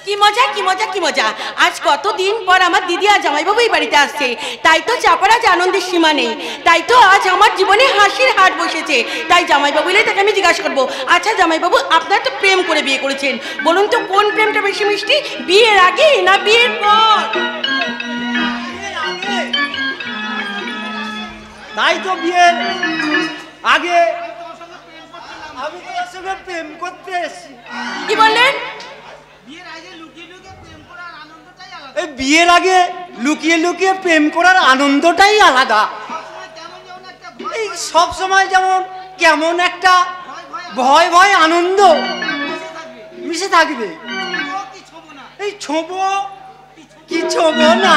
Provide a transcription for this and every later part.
কি মজা কি মজা কি মজা, আজ কতদিন পর আমার দিদি আর জামাইবাবু এই বাড়িতে আসছে, তাই তো চাপার আজ আনন্দের সীমা নেই। তাই তো আজ আমার জীবনে হাসির হাট বসেছে। তাই জামাইবাবু এলে তাকে আমি জিজ্ঞাসা করবো, আচ্ছা জামাইবাবু আপনারা তো প্রেম করে বিয়ে করেছেন, বলুন তো কোন প্রেমটা বেশি মিষ্টি, বিয়ের আগে না বিয়ের পর? তাই তো বিয়ের আগে আমি তোমার সঙ্গে প্রেম করতে এসেছি। কি বললেন? এই বিয়ের আগে লুকিয়ে লুকিয়ে প্রেম করার আনন্দটাই আলাদা। এই সব সময় যেমন কেমন একটা ভয় ভয় আনন্দ মিশে থাকবে। এই ছোবো কি ছোবো না,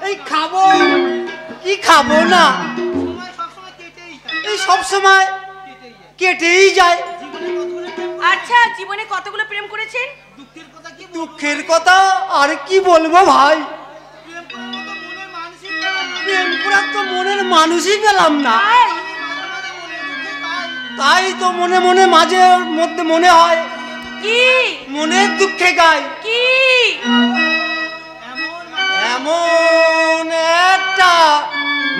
এই খাবো কি খাবো না, এই সব সময় কেটেই যায়। আচ্ছা জীবনে কতগুলো প্রেম করেছেন? দুঃখের কথা আর কি বলবো ভাই, প্রেম করার তো মনের মানুষই পেলাম না। তাই তো মনে মনে মাঝে মধ্যে মনে হয় কি মনের দুঃখে গাই কি এমন একটা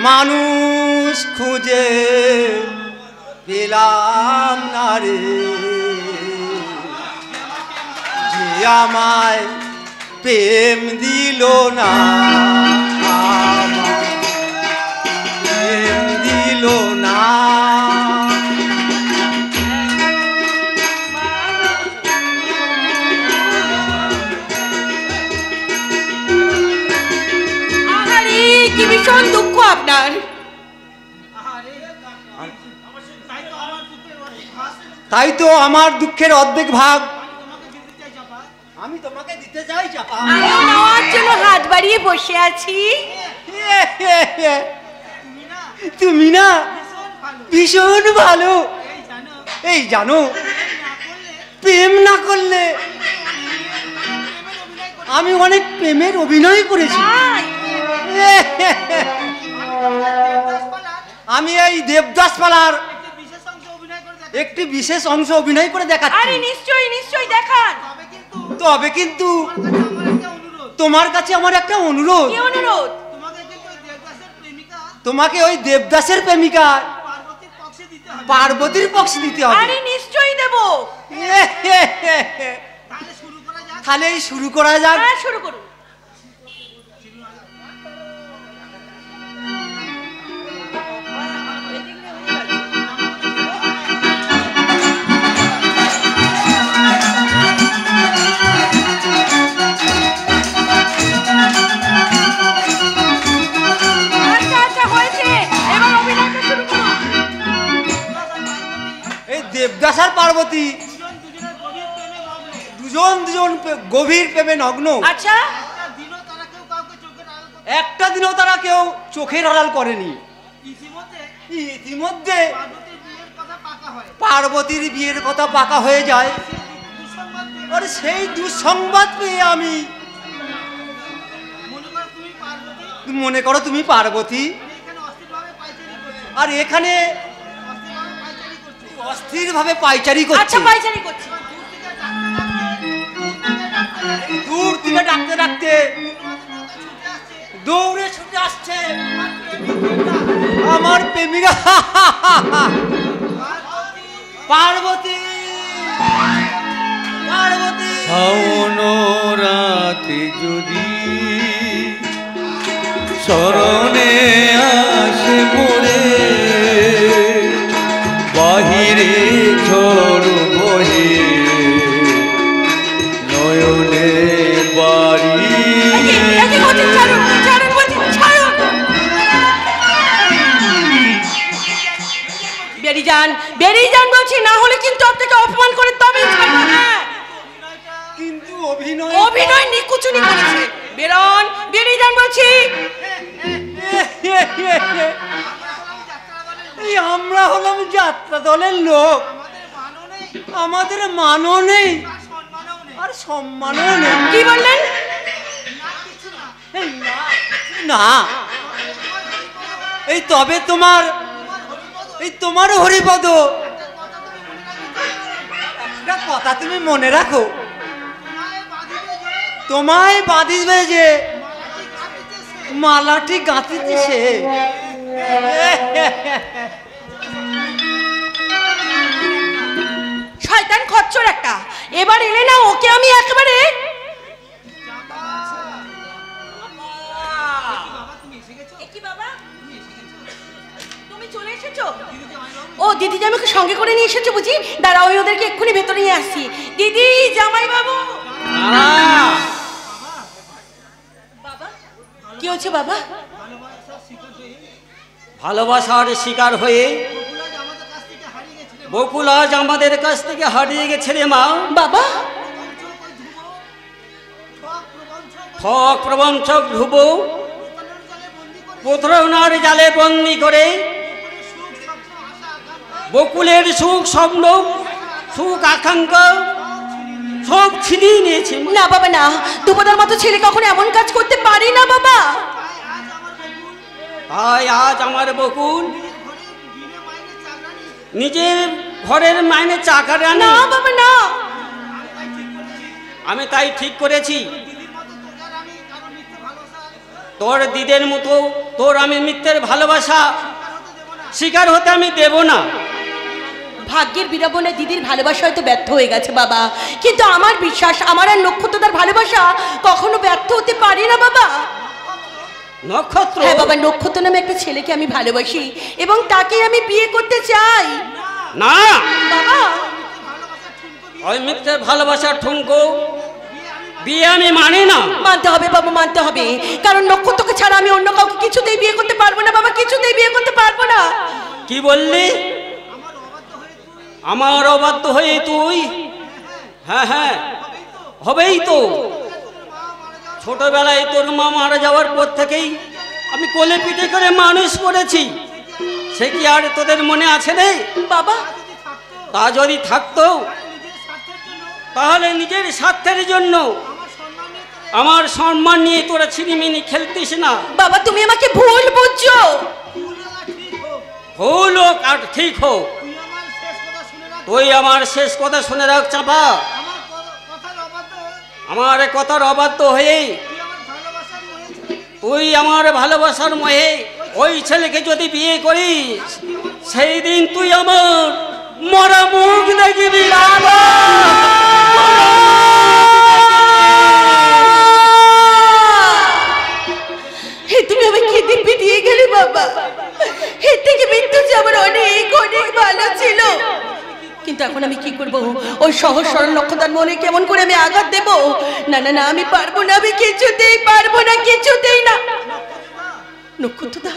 মানুষ খুঁজে পেলাম না রে, যে আমায় প্রেম দিল না, প্রেম দিল না। কি ভীষণ দুঃখ আপনার। তাই তো আমার দুঃখের অর্ধেক ভাগ আমি তোমাকে দিতে চাই চাপা। আমি নেওয়ার জন্য হাত বাড়িয়ে বসে আছি। তুমি না ভীষণ ভালো। এই জানো প্রেম না করলে আমি অনেক প্রেমের অভিনয় করেছি। আমি এই দেবদাস পালার একটি বিশেষ অংশ অভিনয় করে দেখাচ্ছি। আরে নিশ্চয়ই নিশ্চয়ই দেখান। তবে কিন্তু তোমার কাছে আমার একটা অনুরোধ। কি অনুরোধ? তোমাকে ওই দেবদাসের প্রেমিকা পার্বতীর পক্ষে দিতে হবে। আরে নিশ্চয়ই দেব। তাহলে শুরু করা যাক। হ্যাঁ শুরু করুন। দেবদাস আর পার্বতী দুজন দুজন গভীর প্রেমে নগ্ন। আচ্ছা একটা দিনও তারা কেউ চোখের আড়াল করেনি। ইতিমধ্যে পার্বতীর বিয়ের কথা পাকা হয়ে যায়। আর সেই দুঃসংবাদ পেয়ে আমি মনে করো তুমি পার্বতী আর এখানে অস্থির ভাবে পাইচারি করছে। আচ্ছা পাইচারি করছে। দূর থেকে ডাকতে ডাকতে দৌড়ে ছুটে আসছে আমার প্রেমিকা পার্বতী। পার্বতী শাওন রাতে যদি শরণে আসে মোরে, বাহিরে ঝড় বহে নয়নে বাড়ি। বেরিয়ে যান বলছি, না হলে কিন্তু আপনাকে অপমান করে তবে ছাড়বো না। কিন্তু অভিনয় অভিনয় নিকুচুনি করেছে। বেরোন, বেরিয়ে যান বলছি। আমরা হলাম যাত্রা দলের লোক, আমাদের মানও নেই আর সম্মানও নেই। কি বললেন? না এই তবে তোমার এই তোমার হরিপদ একটা কথা তুমি মনে রাখো, তোমায় বাঁধিবে যে মালাটি গাঁথিতেছে। শয়তান খচ্চর একটা, এবার এলে না ওকে আমি একেবারে। তুমি চলে এসেছো? ও দিদি আমাকে সঙ্গে করে নিয়ে এসেছো বুঝি? দাঁড়াও আমি ওদেরকে এক্ষুনি ভেতরে নিয়ে আসছি। দিদি, জামাই বাবু। বাবা কি হচ্ছে বাবা? ভালোবাসার শিকার হয়ে বকুল আজ আমাদের কাছ থেকে হারিয়ে গেছে রে মা। বাবা ঠক প্রবঞ্চক ধ্রুব প্রতারণার জালে বন্দি করে বকুলের সুখ স্বপ্ন সুখ আকাঙ্ক্ষা সব ছিনিয়ে নিয়েছে। না বাবা না, দুপদার মতো ছেলে কখনো এমন কাজ করতে পারি না বাবা। তাই আজ আমার বকুল নিজের ঘরের মাইনে চাকরা না বাবা না। আমি তাই ঠিক করেছি তোর দিদের মতো তোর আমি মিথ্যের ভালোবাসা শিকার হতে আমি দেব না। ভাগ্যের বিড়ম্বনায় দিদির ভালোবাসা হয়তো ব্যর্থ হয়ে গেছে বাবা, কিন্তু আমার বিশ্বাস আমার আর নক্ষত্রদার ভালোবাসা কখনো ব্যর্থ হতে পারে না বাবা। নক্ষত্র? হ্যাঁ বাবা, নক্ষত্র নামে একটা ছেলেকে আমি ভালোবাসি এবং তাকে আমি বিয়ে করতে চাই। না বাবা, ওই মিথ্যের ভালোবাসার ঠুনকো বিয়ে আমি মানি না। মানতে হবে বাবা, মানতে হবে, কারণ নক্ষত্রকে ছাড়া আমি অন্য কাউকে কিছুতেই বিয়ে করতে পারবো না বাবা, কিছুতেই বিয়ে করতে পারবো না। কি বললি? আমার অবাধ্য হয়ে তুই? হ্যাঁ হ্যাঁ হবেই তো। ছোটবেলায় তোর মা মারা যাওয়ার পর থেকেই আমি কোলে পিঠে করে মানুষ করেছি, সে কি আর তোদের মনে আছে রে বাবা? তা যদি থাকতো তাহলে নিজের স্বার্থের জন্য আমার সম্মান নিয়ে তোরা ছিনিমিনি খেলতিস না। বাবা তুমি আমাকে ভুল বুঝছো। ভুল হোক আর ঠিক হোক, তুই আমার শেষ কথা শুনে রাখ চাপা। আমার কথার অবাধ্য হয়ে তুই আমার ভালোবাসার মোহে ওই ছেলেকে যদি বিয়ে করিস সেই দিন তুই আমার মরা মুখ দেখবি। তুমি আমাকে দিব্যি দিয়ে গেলে বাবা, এর থেকে মৃত্যু যে আমার অনেক অনেক ভালো ছিল, কিন্তু এখন আমি কি করব? ওই সহজ সরল নক্ষত্র মনে কেমন করে আমি আঘাত দেব? না না না, আমি পারবো না, আমি কিছুতেই পারবো না, কিছুতেই না। নক্ষত্রদা,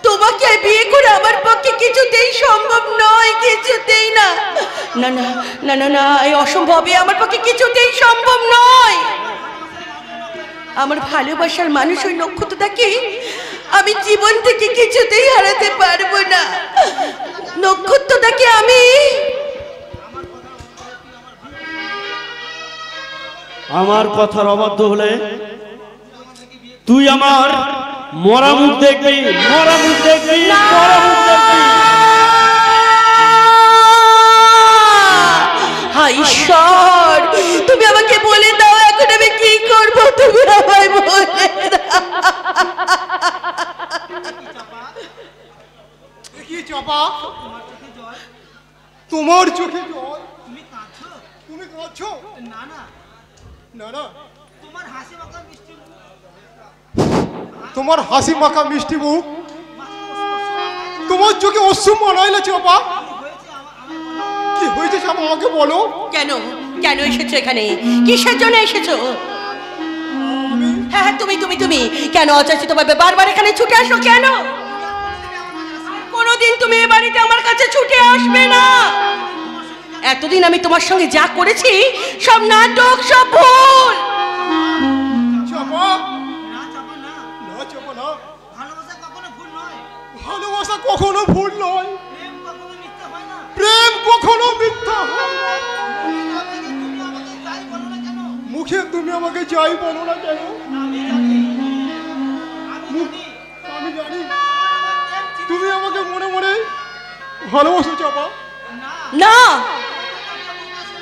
তোমাকে বিয়ে করে আমার পক্ষে কিছুতেই সম্ভব নয়, কিছুতেই না। না না না না না, এই অসম্ভবে আমার পক্ষে কিছুতেই সম্ভব নয়। আমার ভালোবাসার মানুষ ওই নক্ষত্রদাকে আমি জীবন থেকে কিছুতেই হারাতে পারবো না। নক্ষত্রদাকে আমি আমার কথার অবাধ্য হলে তুই আমার মরা মুখ দেখবি, মরা মুখ দেখবি, মরা মুখ দেখবি। হায় ঈশ্বর, তুমি আমাকে বলে দাও এখন আমি কি করবো, তুমি আমায় বলে দাও। কি চাপা, তোমার চোখে জল? তুমি কাঁদছো? না না না না, তোমার হাসি মাখা মিষ্টি মুখ, তোমার চোখে অশ্রু মানাইলে চাপা। কি হয়েছে চাপা আমাকে বলো। কেন কেন এসেছো এখানে? কিসের জন্য এসেছো? হ্যাঁ তুমি তুমি তুমি কেন অযাচিত ভাবে বারবার এখানে ছুটে আসো কেন? কোনোদিন তুমি এ বাড়িতে আমার কাছে ছুটে আসবে না। এতদিন আমি তোমার সঙ্গে যা করেছি সব নাটক, সব ভুল। চাপা না, চাপা না, না চাপা না, ভালোবাসা কখনো ভুল নয়, প্রেম কখনো মিথ্যা হয় না। মুখে তুমি আমাকে যাই বলো না কেন, আমি জানি তুমি আমাকে মনে মনে ভালোবাসো চাপা। না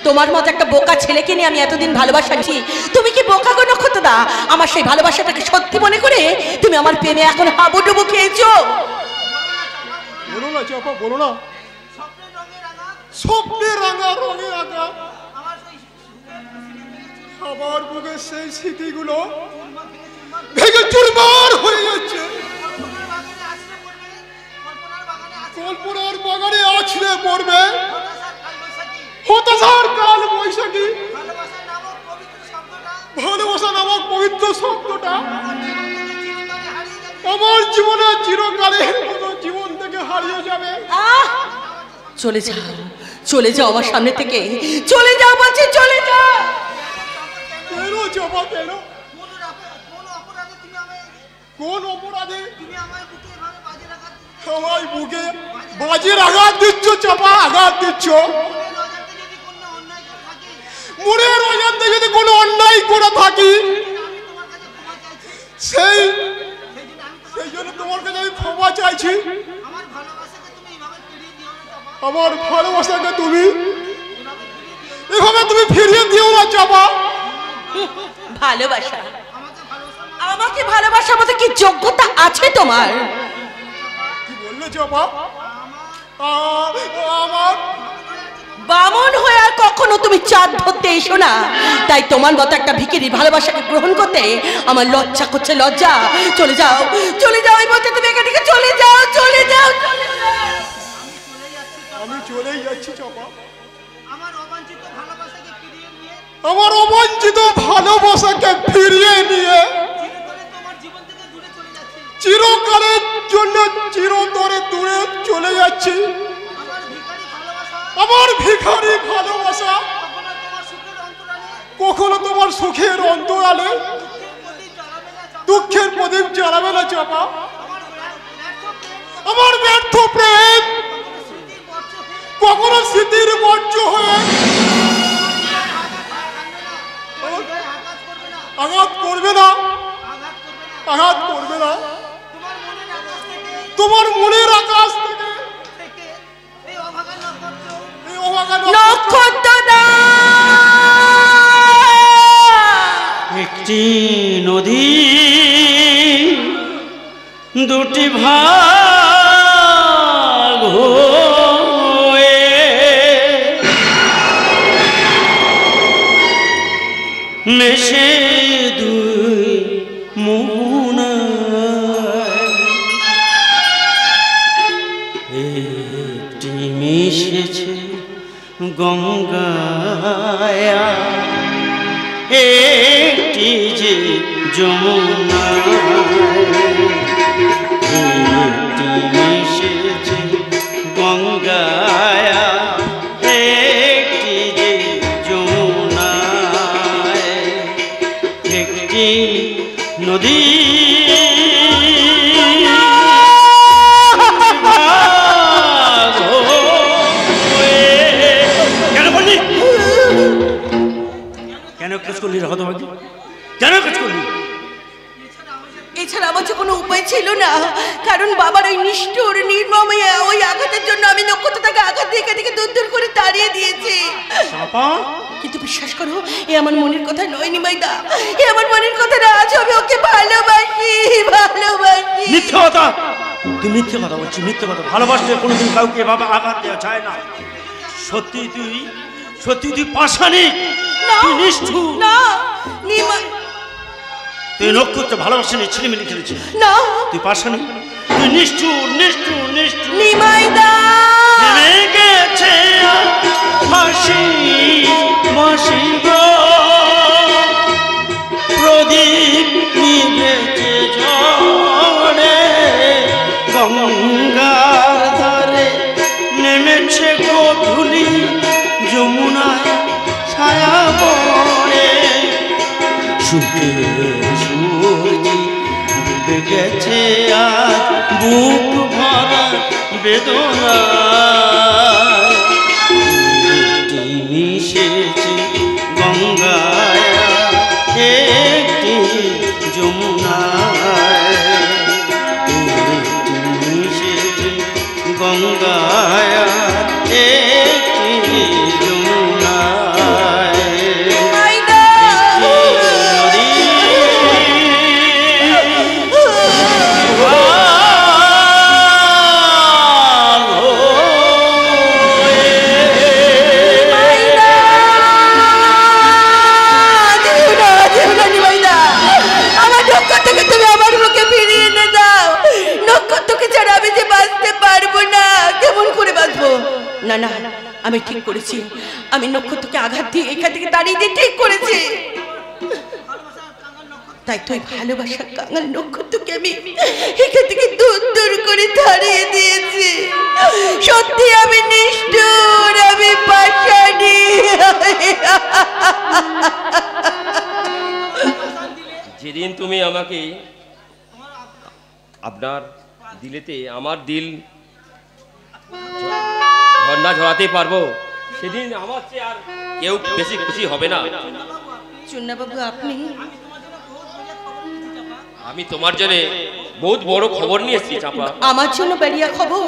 তোমার মতো একটা বোকা ছেলেকে নিয়ে আমি এতদিন ভালোবাসা নিয়েছি, তুমি কি বোকা গো নক্ষত্রদা? আমার সেই ভালোবাসাটাকে সত্যি মনে করে তুমি আমার প্রেমে এখন হাবুডুবু খেয়েছো? বলো না চাপা, বলো না। স্বপ্নের রাঙা রঙে রাঙা আমার বুকের সেই স্মৃতিগুলো ভেঙে চুরমার হয়ে যাচ্ছে। কল্পনার বাগানে আছড়ে পড়বে হতাশার কাল বৈশাখী। ভালোবাসা নামক পবিত্র শব্দটা আমার জীবনে চিরকালের মতো জীবন থেকে হারিয়ে যাবে। চলে যাও, চলে যাও আমার সামনে থেকে, চলে যাও বলছি, চলে যাও। কেন জবা, কেন? কোন অপরাধে আমায় বুকে বাজির আঘাত দিচ্ছ চাপা, আঘাত দিচ্ছ? মনের অজান্তে যদি কোনো অন্যায় করে থাকি সেই জন্য তোমার কাছে আমি ক্ষমা চাইছি। আমার ভালোবাসাকে তুমি এভাবে তুমি ফিরিয়ে দিও না চাপা। ভালোবাসা? আমাকে ভালোবাসার মতো কি যোগ্যতা আছে তোমার? কি বললে চাপা? আমার বামন হয়ে আর কখনো তুমি চাঁদ ধরতে এসো না। তাই তোমার মতো একটা ভিখারি ভালোবাসাকে গ্রহণ করতে আমার লজ্জা করছে, লজ্জা। চলে যাও, চলে যাও, এই বলতে তুমি এখান থেকে চলে যাও, চলে যাও, চলে যাও। আমি চলেই যাচ্ছি চাপা। আমার অবাঞ্ছিত ভালোবাসাকে ফিরিয়ে নিয়ে আমার অবাঞ্ছিত ভালোবাসাকে ফিরিয়ে নিয়ে তোমার জীবন থেকে দূরে চলে যাচ্ছি। চিরকালের জন্য চিরতরে দূরে চলে যাচ্ছি। আমার ভিখারি ভালোবাসা কখনো তোমার সুখের অন্তরালে দুঃখের প্রদীপ জ্বালাবে না চাপা। আমার ব্যর্থ প্রেম কখনো স্মৃতির বর্জ্য হয়ে আঘাত করবে না, আঘাত করবে না। তোমার মনের আকাশ থেকে নক্ষত্রদা একটি নদী দুটি ভাগ হয়ে মেশে দুই মোহনায় একটি মিশেছে গঙ্গায়, একটি যে যমুনায়, একটি মিশেছে গঙ্গায়, একটি যে যমুনায়, একটি নদী এছাড়া আমার যে কোনো উপায় ছিল না, কারণ বাবার ওই নিষ্ঠুর নির্মম ওই আঘাতের জন্য আমি নক্ষত্রটাকে আঘাত দিয়ে এখান থেকে দূর দূর করে তাড়িয়ে দিয়েছি। কিন্তু বিশ্বাস করো, এ আমার মনের কথা নয় নিমাইদা, এ আমার মনের কথা না। আজ আমি ওকে ভালোবাসি, ভালোবাসি। মিথ্যে কথা, তুই মিথ্যে কথা বলছিস, মিথ্যে কথা। ভালোবাসলে কোনোদিন কাউকে এভাবে আঘাত দেওয়া যায় না। সত্যি তুই পাষাণী, তুই নিষ্ঠুর। না নিমাই, তুই নক্ষত্র ভালোবাসা নিয়ে ছিলিমিলি খেলেছিস। না তুই পাষাণী, তুই নিষ্ঠুর, নিষ্ঠুর, নিষ্ঠুর। নিমাইদা থেমে গেছে হাসি মাসি গো, প্রদীপ নিভেছে ঝড়ে, গঙ্গার ধারে নেমেছে গোধূলি, যমুনায় ছায়া পড়ে, সুখের সূর্যি ডুবে গেছে আজ বুক ভরা বেদনা, একটি মিশেছে গঙ্গায়, একটি যমুনায়, একটি মিশেছে গঙ্গায়, একটি যমুনায়। আমি ঠিক করেছি, আমি নক্ষত্রকে আঘাত দিয়ে এখান থেকে দাঁড়িয়ে দিয়ে ঠিক করেছি। তাই তো ভালোবাসার কাঙাল নক্ষত্রকে আমি এখান থেকে দূর দূর করে তাড়িয়ে দিয়েছি। সত্যি আমি নিষ্ঠুর, আমি পাষাণী। যেদিন তুমি আমাকে আপনার দিলেতে আমার দিল ঝর্ণা ঝরাতে পারবো, সেদিন আমার চেয়ে আর কেউ বেশি খুশি হবে না। চুন্না বাবু, আপনি? আমি তোমার জন্য বহুত বড় খবর নিয়ে এসেছি চাপা। আমার জন্য বেরিয়া খবর?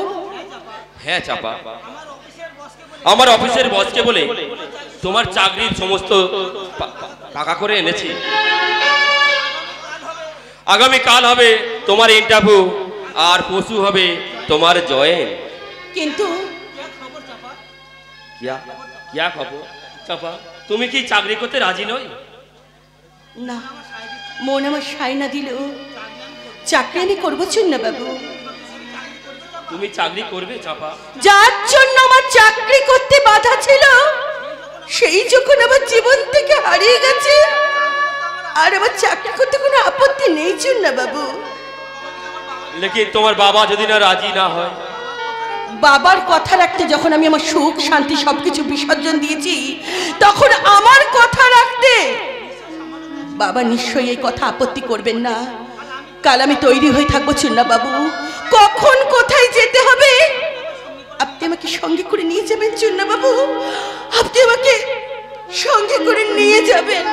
হ্যাঁ চাপা, আমার অফিসের বসকে বলে তোমার চাকরির সমস্ত পাকা করে এনেছি। আগামী কাল হবে তোমার ইন্টারভিউ, আর পরশু হবে তোমার জয়েন। কিন্তু কিয়া খবর চাপা, তুমি কি চাকরি করতে রাজি নই? না, মন আমার সাই না দিল চাকরি আমি করবো চুন্না বাবু। তুমি চাকরি করবে চাপা? যার জন্য আমার চাকরি করতে বাধা ছিল, সেই যখন আমার জীবন থেকে হারিয়ে গেছে, আর আমার চাকরি করতে কোনো আপত্তি নেই চুন্না বাবু। লেকিন তোমার বাবা যদি না রাজি না হয়? বাবার কথা রাখতে যখন আমি আমার সুখ শান্তি সবকিছু বিসর্জন দিয়েছি, তখন আমার কথা রাখতে বাবা নিশ্চয়ই এই কথা আপত্তি করবেন না। কাল আমি তৈরি হয়ে থাকবো চুন্না বাবু, কখন কোথায় যেতে হবে আপনি আমাকে সঙ্গে করে নিয়ে যাবেন চুন্না বাবু, আপনি আমাকে সঙ্গে করে নিয়ে যাবেন।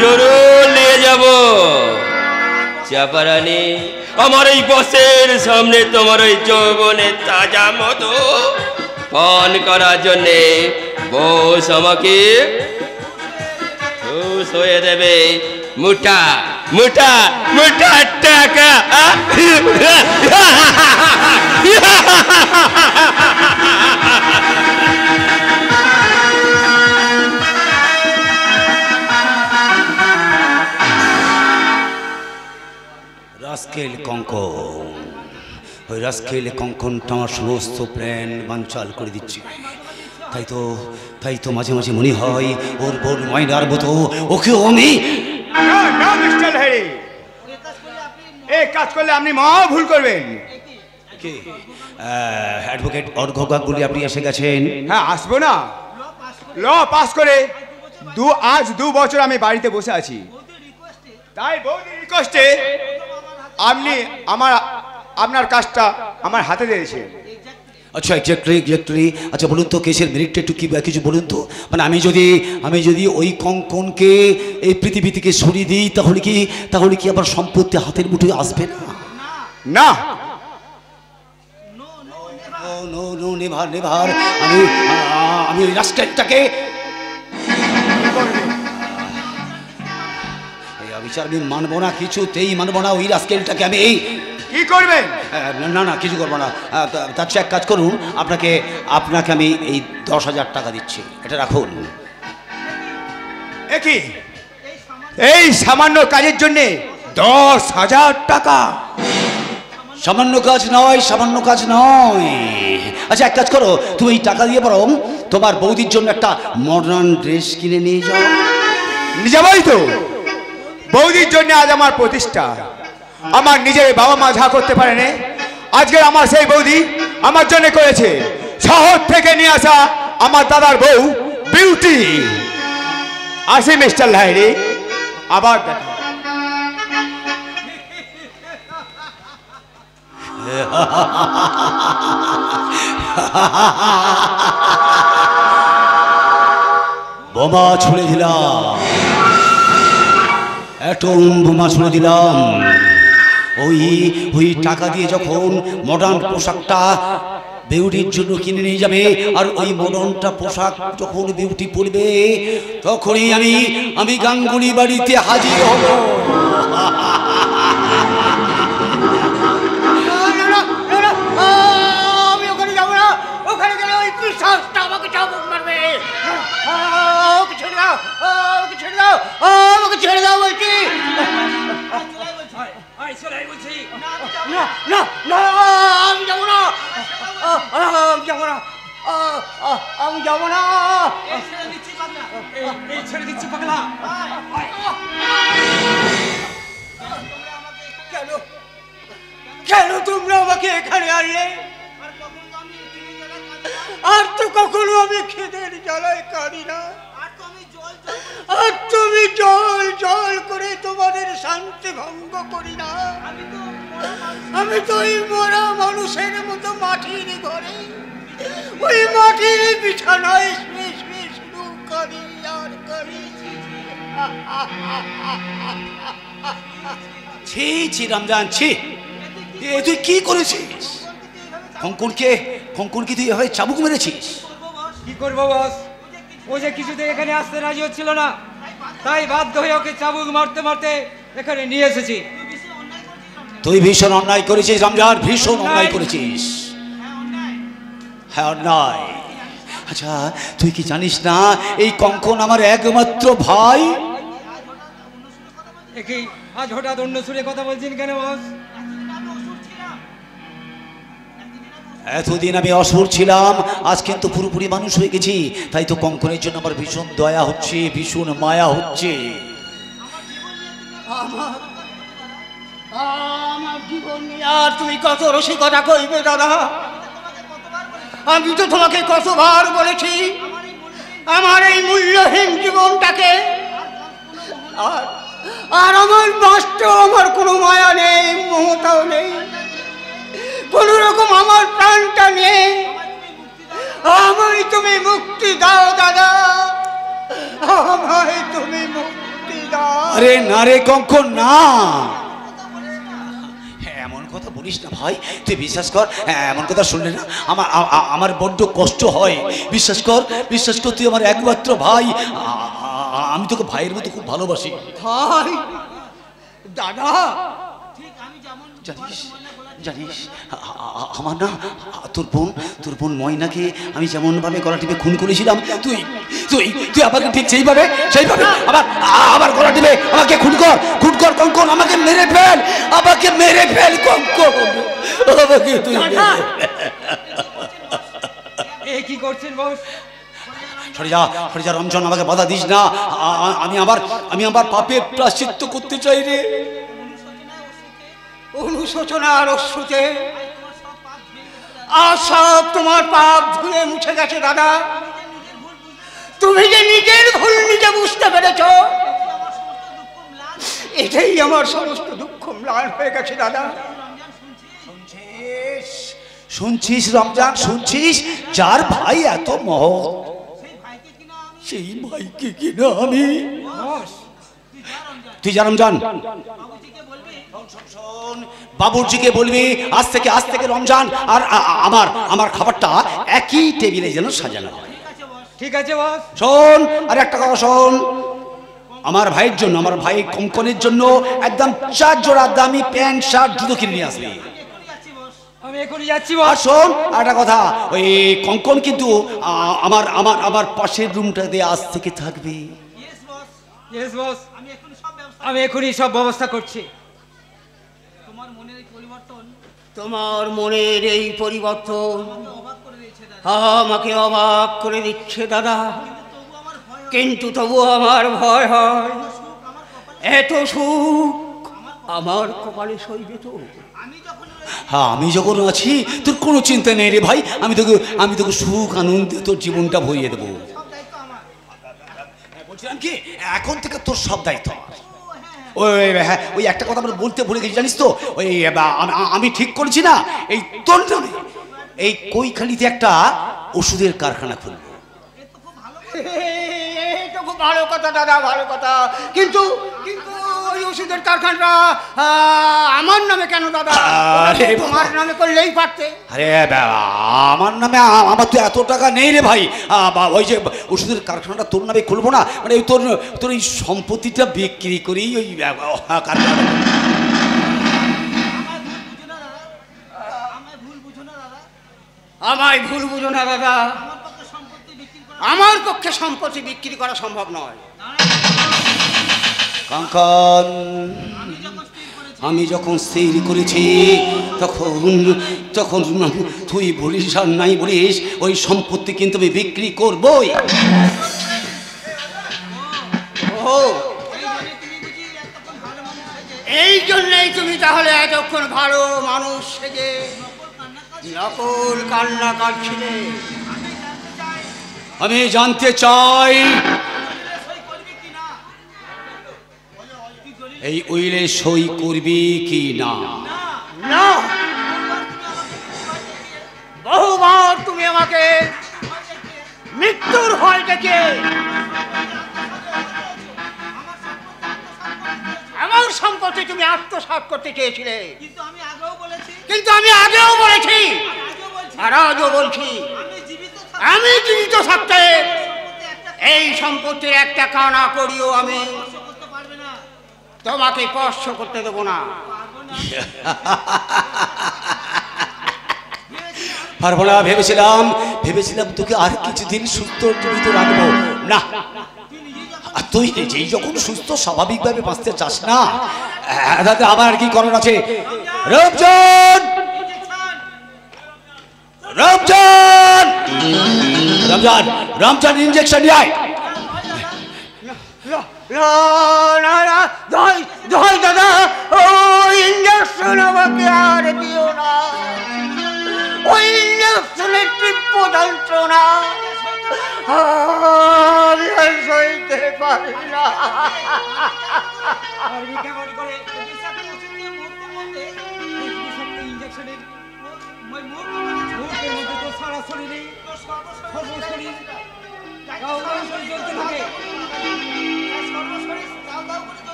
জরুর নিয়ে যাব চাপারানি। আমার এই বসের সামনে তোমার ওই যৌবনের তাজা মতো পান করার জন্যে বস আমাকে খুশ হয়ে দেবে মুঠা মুঠা মুঠা টাকা। রাস্কেল কঙ্কন, ওই রাস্কেল কঙ্কনটা আমার সমস্ত প্ল্যান বানচাল করে দিচ্ছে। তাই তো মাঝে মাঝে মনে হয় ওর বোন মাইনার মতো ওকেও আমি। মিস্টার হ্যারি, এই কাজ করলে আপনি মহা ভুল করবেন। অ্যাডভোকেট অর্ঘ্য গাঙ্গুলি, আপনি এসে গেছেন? হ্যাঁ, আসবো না। ল পাস করে আজ 2 বছর আমি বাড়িতে বসে আছি। তাই বৌদির রিকোয়েস্টে আপনি আপনার কাজটা আমার হাতে দিয়েছেন। আচ্ছা, এক্স্যাক্টলি। আচ্ছা বলুন তো, কেসের মেরিটটা একটু কিছু বলুন তো। মানে আমি যদি ওই কঙ্কনকে এই পৃথিবী থেকে সরিয়ে দিই, তাহলে কি আবার সম্পত্তি হাতের মুঠোয় আসবে না? না, নেভার। আমি ওই রাস্কেলটাকে আমি মানবো না, কিছুতেই মানবো না। ওই রাস্কেলটাকে আমি কি করবেন? না, কিছু করবো না। তার চেয়ে এক কাজ করুন, আপনাকে আমি এই 10,000 টাকা দিচ্ছি, এটা রাখুন। একই এই সামান্য কাজের জন্যে 10,000 টাকা? সামান্য কাজ নয়। আচ্ছা, এক কাজ করো, তুমি এই টাকা দিয়ে বরং তোমার বৌদির জন্য একটা মডার্ন ড্রেস কিনে নিয়ে যাও। নিয়ে যাবই তো। বৌদির জন্য আজ আমার প্রতিষ্ঠা। আমার নিজের বাবা মা যা করতে পারেনি, আজকে আমার সেই বৌদি আমার জন্য করেছে। শহর থেকে নিয়ে আসা আমার দাদার বউ বিউটি। আসি মিস্টার লাহিড়ী, আবার দেখা। বোমা ছুড়ে দিলাম, অ্যাটম বোমা ছুড়ে দিলাম। ওই টাকা দিয়ে যখন মডার্ন পোশাকটা বিউটির জন্য কিনে নিয়ে যাবে, আর ওই মডার্নটা পোশাক যখন বিউটি পরবে, তখনই আমি গাঙ্গুলি বাড়িতে হাজির হব। আমি ওখানে যাবো না। ওখানে গেলে ওই পিশাচটা আমাকে চাবুক মারবে। আমাকে ছেড়ে দাও, আমাকে ছেড়ে দাও, আমাকে ছেড়ে দাও বলছি। চলে বলছি। না, না না না আমি যাবো না, আমি যাবো না, আমি যাবো না। ছেড়ে দিচ্ছি পাগলা। কেন কেন তোমরা আমাকে এখানে আনলে? আর তো কখনো আমি খেদের জ্বালায় কাঁদি না, আর তুমি জল জল করে তোমাদের শান্তি ভঙ্গ করি না। আমি তো ওই মরা মানুষের মতো মাটির ঘরে, ওই মাটির বিছানায় শুয়ে শুয়ে শুধু কাঁদি আর কাঁদি। ছি ছি রমজান, ছি, তুই কি করেছিস? কঙ্কনকে তুই এভাবে চাবুক মেরেছিস? কি করবো বস, ও যে কিছুতে এখানে আসতে রাজি হচ্ছিল না, তাই বাধ্য হয়ে ওকে চাবুক মারতে মারতে এখানে নিয়ে এসেছি। তুই ভীষণ অন্যায় করেছিস রমজান, ভীষণ অন্যায় করেছিস। হ্যাঁ অন্যায়। আচ্ছা তুই কি জানিস না এই কঙ্কন আমার একমাত্র ভাই? একই আজ হঠাৎ অন্য সুরে কথা বলছেন কেন বস? এতদিন আমি অসুর ছিলাম, আজ কিন্তু পুরোপুরি মানুষ হয়ে গেছি, তাই তো কঙ্কনের জন্য আমার ভীষণ দয়া হচ্ছে, ভীষণ মায়া হচ্ছে। আমার জীবন নিয়ে আর তুমি কত রসিকতা কইবে দাদা? আমি তো তোমাকে কতবার বলেছি আমার এই মূল্যহীন জীবনটাকে, আর আমার বাঁচতেও আমার কোনো মায়া নেই, মমতাও নেই, কোন রকম আমার প্রাণটা নেই। আমায় তুমি মুক্তি দাও দাদা, আমায় তুমি মুক্তি দাও। আরে না রে কঙ্কন না, এমন কথা বলিস না ভাই, তুই বিশ্বাস কর, এমন কথা শুনলে না আমার বড্ড কষ্ট হয়। বিশ্বাস কর, তুই আমার একমাত্র ভাই, আমি তোকে ভাইয়ের মতো খুব ভালোবাসি। ভাই দাদা, জানিস আমার না তোর বোন ময়নাকে আমি যেমন ভাবে গলা টিপে খুন করেছিলাম, তুই তুই তুই আমাকে ঠিক সেইভাবে আবার গলা টিপে আমাকে খুন কর কঙ্কন, আমাকে মেরে ফেল কঙ্কন, আমাকে তুই কি করছেন বস? সরে যা রমজান, আমাকে বাধা দিস না, আমি আমার পাপের প্রায়শ্চিত্ত করতে চাই রে। অনুশোচনার অশ্রুতে আর সব তোমার পাপ ধুয়ে মুছে গেছে দাদা। তুমি যে নিজের ভুল নিজে বুঝতে পেরেছ, এটাই আমার সমস্ত দুঃখ ম্লান হয়ে গেছে দাদা। শুনছিস রমজান, শুনছিস? যার ভাই এত মহৎ, সেই ভাইকে কিনা আমি, তুই যা রমজান, বাবুর্চিকে বলবি আজ থেকে রমজান আর আমার খাবারটা একই টেবিলে যেন সাজানো হয়। ঠিক আছে বস। শোন, আর একটা কথা শোন, আমার ভাইয়ের জন্য, আমার ভাই কঙ্কনের জন্য একদম 4 জোড়া দামি প্যান্ট শার্ট জুতো কিনে নিয়ে আসবি। আমি এখনই যাচ্ছি আর বস। শোন আর একটা কথা, ওই কঙ্কন কিন্তু আমার পাশের রুমটাতে আজ থেকে থাকবে। ইয়েস বস, আমি এখনই সব ব্যবস্থা করছি। তোমার মনের এই পরিবর্তন আমাকে অবাক করে দিচ্ছে দাদা, কিন্তু তবু আমার ভয় হয়, এত সুখ আমার কপালে সইবে তো? হ্যাঁ, আমি যখন আছি তোর কোনো চিন্তা নেই রে ভাই, আমি তোকে সুখ আনন্দে তোর জীবনটা ভরিয়ে দেবো। বলছিলাম কি, এখন থেকে তোর সব দায়িত্ব। হ্যাঁ, ওই একটা কথা আমরা বলতে ভুলে গেছি, জানিস তো, ওই আমি ঠিক করেছি না, এই তোর নামে এই কৈখালিতে একটা ওষুধের কারখানা খুলবো। এটা খুব ভালো কথা দাদা, ভালো কথা, কিন্তু ওই ওষুধের কারখানাটা আমার নামে কেন দাদা? তোমার নামে করলেই পারতে। আরে আমার নামে, আমার তো এত টাকা নেই রে ভাই, ওই যে ওষুধের কারখানাটা তোর নামে খুলবো না, মানে তোর এই সম্পত্তিটা বিক্রি করেই ওই কারখানাটা। আমায় ভুল বুঝো না দাদা, আমার পক্ষে সম্পত্তি বিক্রি করা সম্ভব নয়। কঙ্কন, আমি যখন স্থির করেছি তখন তখন তুই বলিস আর নাই বলিস ওই সম্পত্তি কিন্তু আমি বিক্রি করবই। এই জন্যই তুমি তাহলে এতক্ষণ ভালো মানুষ সেজে নকল কান্না কাটছিলে। আমি জানতে চাই এই উইলে সই করবি কি না? না, বহুবার তুমি আমাকে মৃত্যুর ভয় ডেকে আমার সম্পত্তি তুমি আত্মসাৎ করতে চেয়েছিলে, কিন্তু আমি আগেও বলেছি আর আজও বলছি, আমি জীবিত থাকতে এই সম্পত্তির একটা কানা করিও আমি তোমাকে স্পর্শ করতে দেবো না। পারবো না ভেবেছিলাম তোকে আর কিছুদিন সুস্থ জীবিত রাখবো না। আর তুই নিজেই যখন সুস্থ স্বাভাবিকভাবে বাঁচতে চাস না, তাতে আবার কি করার আছে? রমজান রমজান রমজান রমজান ইঞ্জেকশন নিয়ে আয়। দাদা, ওই ইঞ্জেকশন আমাকে আর দিও না। ওই ইঞ্জেকশনের তীব্র যন্ত্রণা আমি আর সইতে পারি না।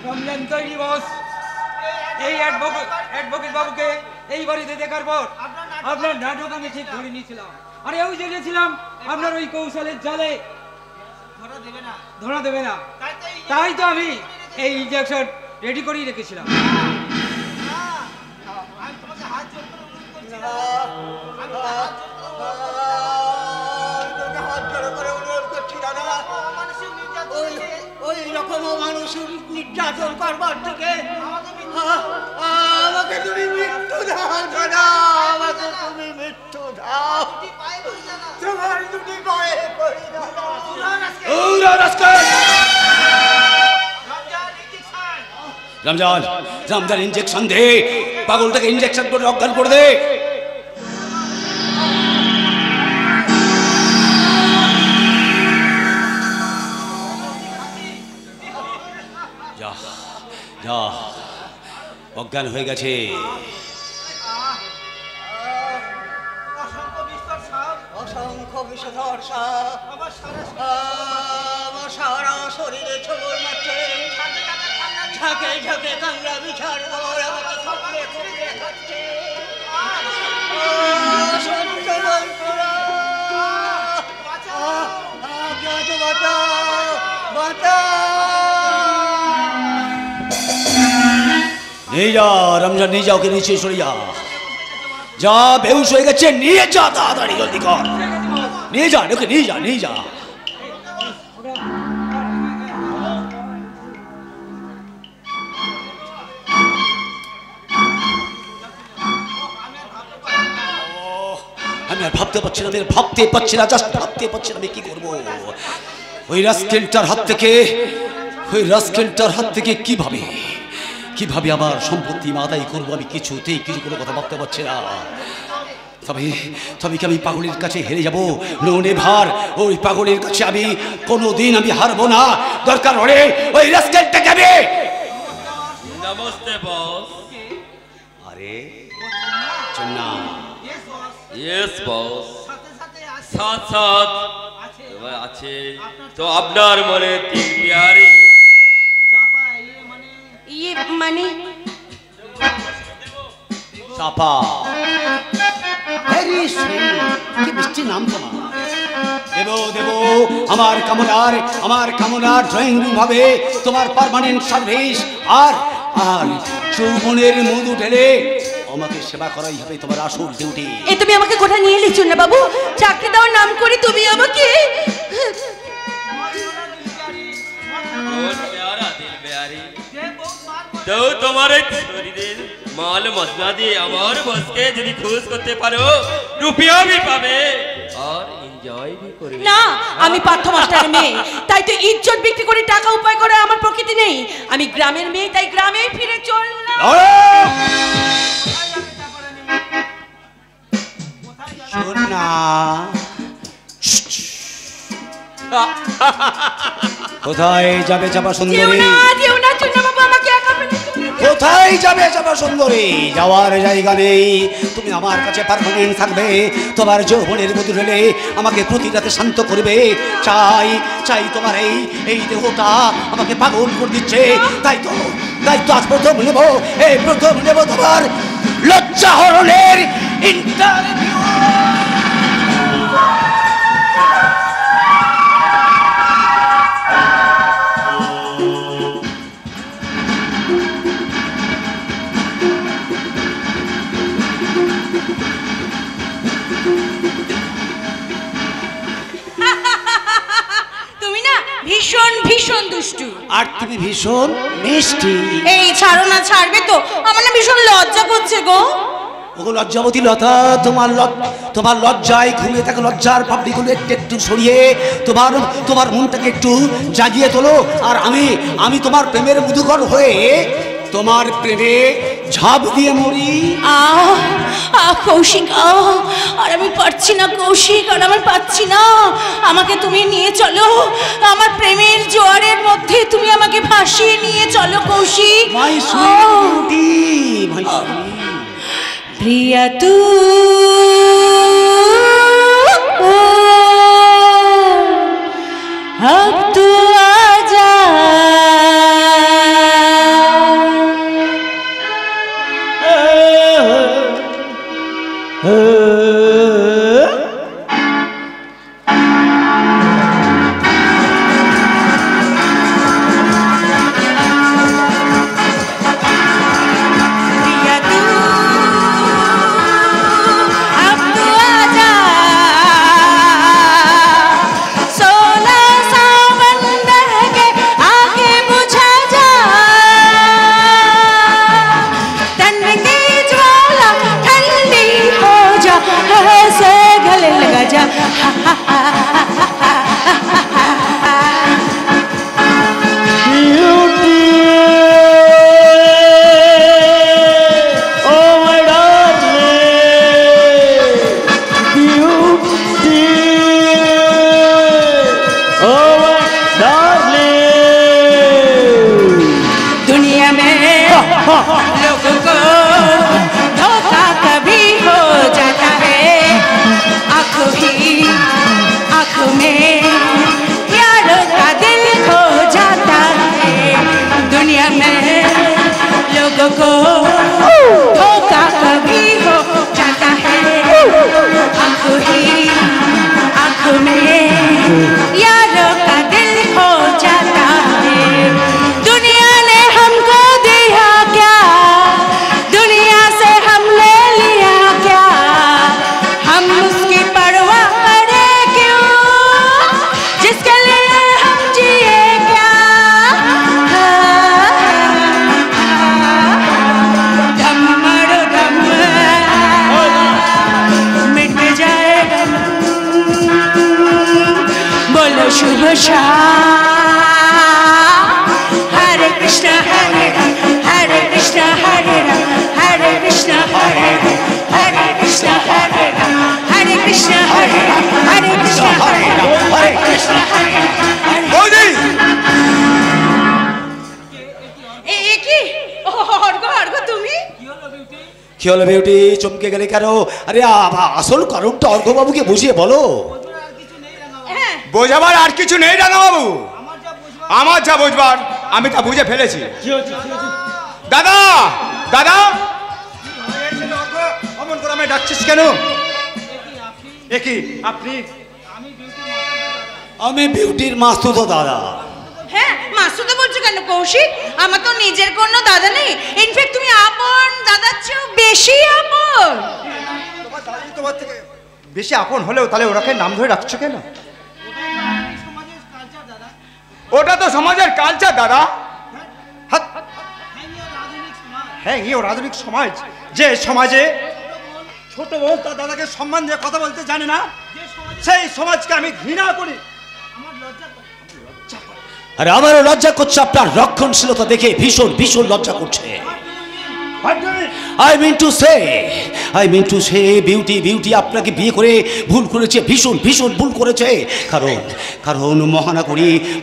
রমজান তৈরি বস। এই অ্যাডভোকেট বাবুকে এই বাড়িতে দেখার পর আপনার নাটক আমি ঠিক ধরে নিয়েছিলাম, আর এও জেনেছিলাম আপনার ওই কৌশলের জালে ধরা দেবে না। তাই তো আমি এই ইনজেকশন রেডি করেই রেখেছিলাম। ওই রকম মানুষের নির্যাতন করবার থেকে আমাকে তুমি মৃত্যু দাও দাদা, আমাকে তুমি মৃত্যু দাও। তোমার দুটি পায়ে পড়ি রমজান রমজান ইঞ্জেকশন দে, পাগলটাকে ইঞ্জেকশন করে অজ্ঞান করে দে। যা যা, অজ্ঞান হয়ে গেছে। অসংখ্য বিষধর সাপ আমার সারা শরীরে ছোবল মারছে, ঝাঁকে ঝাঁকে কাংড়া বিছার পর আমাকে থাকলে খুঁড়ে খাচ্ছে। নিয়ে যা রমজান, নিয়ে যা, ওকে নিচে সরে যা। যা, বেহুশ হয়ে গেছে, নিয়ে যা, তাড়াতাড়ি জলদি কর, নিয়ে যা, ওকে নিয়ে যা, নিয়ে যা। আমি আর ভাবতে পারছি না, জাস্ট ভাবতে পারছি না আমি কি করবো। ওই রাস্কেলটার হাত থেকে কিভাবে আমার সম্পত্তি আদায় করবো, আমি কিছু কোনো কথা ভাবতে পারছি না। তবে কি আমি পাগলের কাছে হেরে যাব? নে ভার, ওই পাগলের কাছে আমি কোনোদিন আমি হারবো না। দরকার হলে ওই রাস্কেলটাকে আমি। নমস্তে বস। আরে চন্না। Yes boss. সাথ আছে তো আপনার মনে তিন প্যারি ইয়ে মানে চাপা। কি মিষ্টি নাম তোমার। দেব আমার কামনার ড্রয়িং রুম হবে তোমার পার্মানেন্ট সার্ভিস। আর যৌবনের মধু ঢেলে আমাকে সেবা করাই হবে তোমার আসল ডিউটি। তুমি আমাকে কোথায় নিয়ে এলি চন্না বাবু? চাকরি দেওয়ার নাম করে তুমি আমাকে তো তোমার শরীরের মাল মশলা দিয়ে আমার বসকে যদি খুশ করতে পারো রুপিয়া भी পাবে আর এনজয় भी করবে। না, আমি পার্থ মাস্টারের মেয়ে, তাই তো ইজ্জত বিক্রি করে টাকা উপায় করে আমার প্রকৃতি নেই। আমি গ্রামের মেয়ে, তাই গ্রামে ফিরে চললাম। শোন না, কোথায় যাবে চাপা যেও সুন্দরী? না, যেও না, চন্দ্রবাবু, আমাকে একা ফেলে চলে যেও। কোথায় যাবে চাপা সুন্দরী? যাওয়ার জায়গা নেই, তুমি আমার কাছে পার্মানেন্ট থাকবে। তোমার যৌবনের মধুর হলে আমাকে প্রতি রাতে শান্ত করবে। চাই চাই তোমার এই দেহটা আমাকে পাগল করে দিচ্ছে। তাই তো আজ প্রথম নেব, প্রথম নেব তোমার লজ্জা হরণের ইন্টারভিউ। তুমি না ভীষণ ভীষণ দুষ্টু, আর তুমি ভীষণ মিষ্টি। এই ছাড়ো না, ছাড়বে তো? আমার না ভীষণ লজ্জা করছে গো। ও লজ্জাবতী লতা, তোমার লজ্জায় ঘুমিয়ে থাকা লজ্জার পাপড়িগুলো একটু একটু সরিয়ে তোমার মনটাকে একটু জাগিয়ে তোলো। আর আমি তোমার প্রেমের মধুকর হয়ে তোমার প্রেমে ঝাঁপ দিয়ে মরি। কৌশিক, আর আমি পারছি না কৌশিক, আর আমি পাচ্ছি না। আমাকে তুমি নিয়ে চলো, আমার প্রেমের জোয়ারের মধ্যে তুমি আমাকে ভাসিয়ে নিয়ে চলো কৌশিক। মাই সুইট মাই প্রিয়া তু अब तू आजा, Hare Krishna, Hare Hare Krishna, Hare Hare Krishna, Hare Hare Krishna, Hare Hare Krishna, Hare Hare Krishna, Hare Krishna, Hare বৌদি কি অর্ঘ তুমি? কি হলো বিউটি, চমকে গেলে কেন? আরে আসল কারণটা অর্ঘবাবুকে বুঝিয়ে বলো। বোঝাবার আর কিছু নেই রানা বাবু, আমার যা বুঝবার আমি তা বুঝে ফেলেছি। দাদা দাদা, অমন করে আমায় ডাকছিস কেন? আপনি? আমি বিউটির মাস্তুতো দাদা। হ্যাঁ, মাসুদা বলছো কেন কৌশিক? আমার তো নিজের কোনো দাদা নেই। ইনফ্যাক্ট তুমি আপন দাদার চেয়েও বেশি আপন। তোমার থেকে বেশি আপন হলেও তাহলে ওরাকে নাম ধরে রাখছো কেন? ওটা তো সমাজের কালচার দাদা। হ্যাঁ, ও রাজনৈতিক সমাজ, যে সমাজে ছোট বোন তার দাদাকে সম্মান দিয়ে কথা বলতে জানে না, সেই সমাজকে আমি ঘৃণা করি। আরে আমারও লজ্জা করছে, আপনার রক্ষণশীলতা দেখে ভীষণ ভীষণ লজ্জা করছে। I mean to say beauty আপনাকে বিয়ে করে ভুল করেছে, ভীষণ ভীষণ ভুল করেছে। কারণ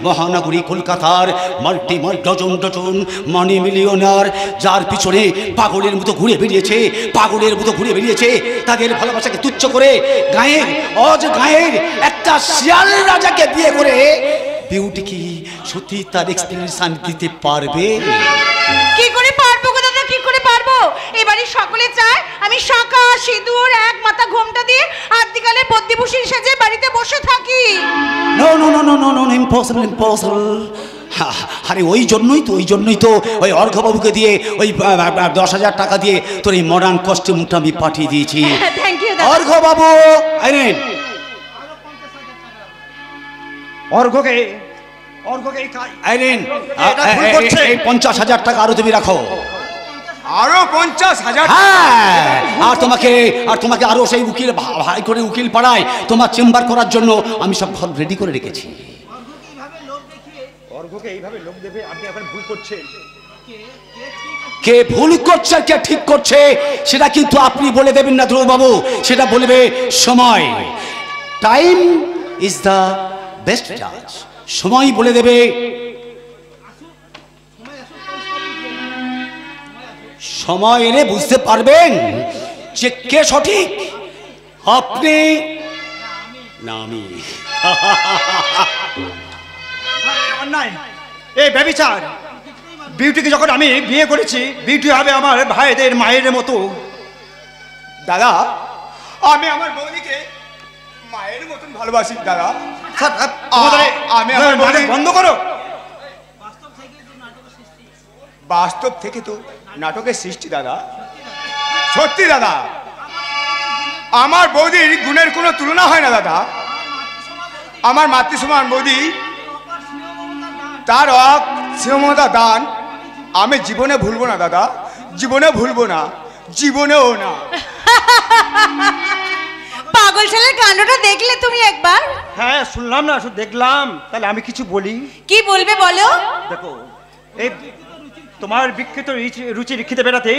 মহানগরী কলকাতার মাল্টি ডজন মানি মিলিয়নার, যার পিছনে পাগলের মতো ঘুরে বেরিয়েছে, তাদের ভালোবাসাকে তুচ্ছ করে গায়ের একটা শিয়াল রাজাকে বিয়ে করে বিউটি কি সত্যি তার এক্সপিরিয়েন্স দিতে পারবে? কি করে পারবো গো দাদা, কি করে পারবো? এবারে সকলে চায় আমি শাঁখা সিঁদুর এক মাথা ঘোমটা দিয়ে আদিকালে বদ্যিভূষণ সেজে বাড়িতে বসে থাকি। No impossible. আরে ওই জন্যই তো ওই অর্ঘবাবুকে দিয়ে ওই 10,000 টাকা দিয়ে তোর এই মডার্ন কস্টিউমটা আমি পাঠিয়ে দিয়েছি। থ্যাংক ইউ দাদা। অর্ঘবাবু আইরেন অর্ঘকে আইরেন এই 50,000 টাকা আরো তুমি রাখো। আরো 50,000? হ্যাঁ, আর তোমাকে আরো সেই ভাই করে উকিল পাড়ায় তোমার চেম্বার করার জন্য আমি সব ঘর রেডি করে রেখেছি। অর্ঘকে এইভাবে লোক দেবে, আপনি এখন ভুল করছেন। কে ভুল করছে আর কে ঠিক করছে সেটা কিন্তু আপনি বলে দেবেন না ধ্রুববাবু, সেটা বলবে সময়। টাইম ইজ দ্য বেস্ট জাজ, সময় বলে দেবে। সময় এলে বুঝতে পারবেন যে কে সঠিক, আপনি না আমি। অন্যায়, এই ব্যভিচার। বিউটিকে যখন আমি বিয়ে করেছি, বিউটি হবে আমার ভাইদের মায়ের মতো। দাদা, আমি আমার বৌদিকে মায়ের মতন ভালোবাসি দাদা। আমি আমার বৌদি বন্ধ করো। বাস্তব থেকে তো নাটকের সৃষ্টি দাদা, সত্যি দাদা। আমার বৌদির গুণের কোনো তুলনা হয় না দাদা। আমার মাতৃসমান বৌদি, তার অক্ষমতা দান আমি জীবনে ভুলবো না দাদা, জীবনেও না। পাগল ছেলের কাণ্ডটা দেখলে তুমি একবার? হ্যাঁ শুনলাম না, শুধু দেখলাম। তাহলে আমি কিছু বলি? কি বলবে বলো। দেখো, এই তোমার বিকৃত রুচি লিখিতে বেড়াতে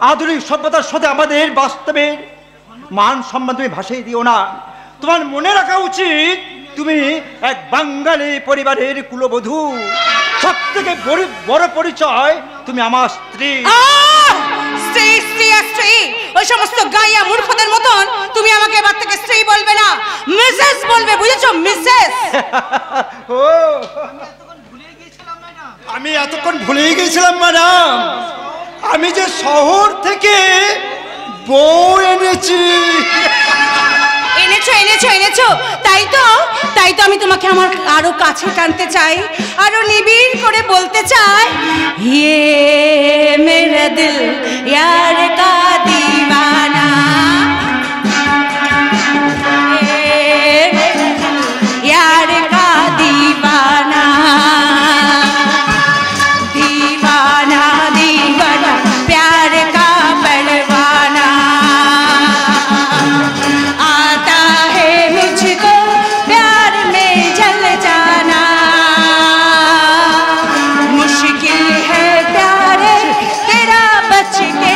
আধুনিক সভ্যতার সাথে আমাদের বাস্তবের মান সম্মান তুমি ভাসাই দিও না। তোমার মনে রাখা উচিত তুমি এক বাঙালি পরিবারের কুলবধূ। সব থেকে বড় পরিচয় তুমি আমার স্ত্রী। স্ত্রী ওই সমস্ত গাইয়া মূর্খদের মতন তুমি আমাকে এবার থেকে স্ত্রী বলবে না, মিসেস বলবে, বুঝেছো? মিসেস। ও, আমি এতক্ষণ ভুলেই গেছিলাম ম্যাডাম, আমি যে শহর থেকে বউ এনেছি। এনেছো তাই তো আমি তোমাকে আমার আরো কাছে টানতে চাই, আরো নিবিড় করে বলতে চাই, ইয়ে মেরা দিল यार का दीवाना, यार का दीवाना, दीवाना दीवाना प्यार का परवाना, आता है मुझको प्यार में जल जाना, मुश्किल है प्यार तेरा बच के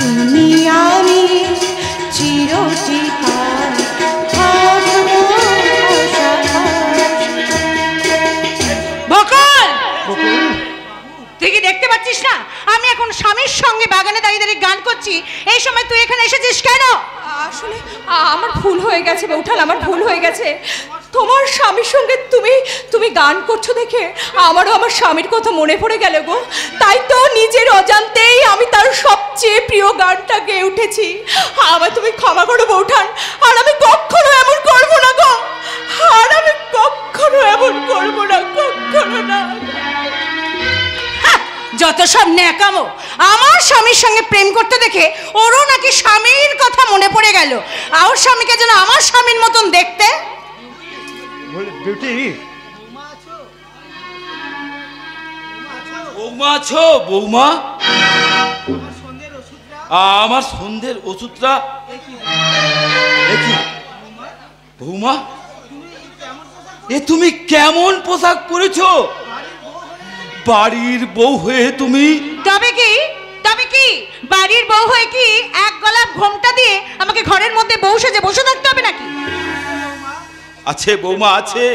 তুমি আমি চিরচিকার থাকবো পাশাপাশি। বকুল, তুই কি দেখতে পাচ্ছিস না আমি এখন স্বামীর সঙ্গে বাগানে দাঁড়িয়ে দাঁড়িয়ে গান করছি? এই সময় তুই এখানে এসেছিস কেন? আসলে আমার ভুল হয়ে গেছে বৌঠান, আমার ভুল হয়ে গেছে। তোমার স্বামীর সঙ্গে তুমি গান করছো দেখে আমারও আমার স্বামীর কথা মনে পড়ে গেল গো। তাই তো নিজের অজান্তেই আমি তার সবচেয়ে প্রিয় গানটা গেয়ে উঠেছি। আমায় তুমি ক্ষমা করো বৌঠান, আর আমি কখনো এমন করবো না গো, আর আমি কখনো এমন করবো না, কখনো না। যত সব ন্যাকামো! আমার স্বামীর সঙ্গে প্রেম করতে দেখে ওরও নাকি স্বামীর কথা মনে পড়ে গেল। আর স্বামীকে যেন আমার স্বামীর মতন দেখতে। বিউটি, বৌমা আছো? বৌমা, আমার সন্ধ্যের ওষুধটা বৌমা, এ তুমি কেমন পোশাক পরেছো? বাড়ির বউ হয়ে তুমি? তবে কি বাড়ির বউ হয়ে কি এক গলা ঘোমটা দিয়ে আমাকে ঘরের মধ্যে বউ সেজে বসে থাকতে হবে নাকি? আছে বৌমা, আছে।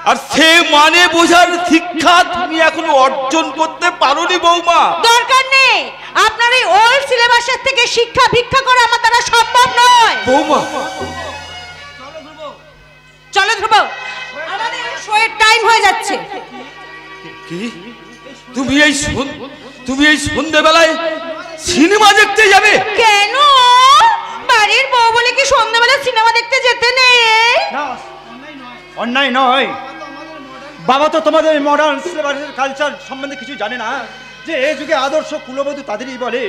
আর সে মানে বোঝার শিক্ষা তুমি এখনো অর্জন করতে পারোনি বৌমা। দরকার নেই, আপনার এই ওল্ড সিলেবাসের থেকে শিক্ষা ভিক্ষা করা আমার দ্বারা সম্ভব নয়। বৌমা, চলো ধ্রুব, আমাদের শোয়ের টাইম হয়ে যাচ্ছে। কি তুমি এই সন্ধ্যেবেলায় সিনেমা দেখতে যাবে? কেন? বাড়ির বউ বলে কি সন্ধ্যাবেলা সিনেমা দেখতে যেতে নেই? অন্যায় নয় বাবা, তো তোমাদের মডার্ন কালচার সম্বন্ধে কিছু জানে না যে এই যুগে আদর্শ কুলবধূ তাদেরই বলে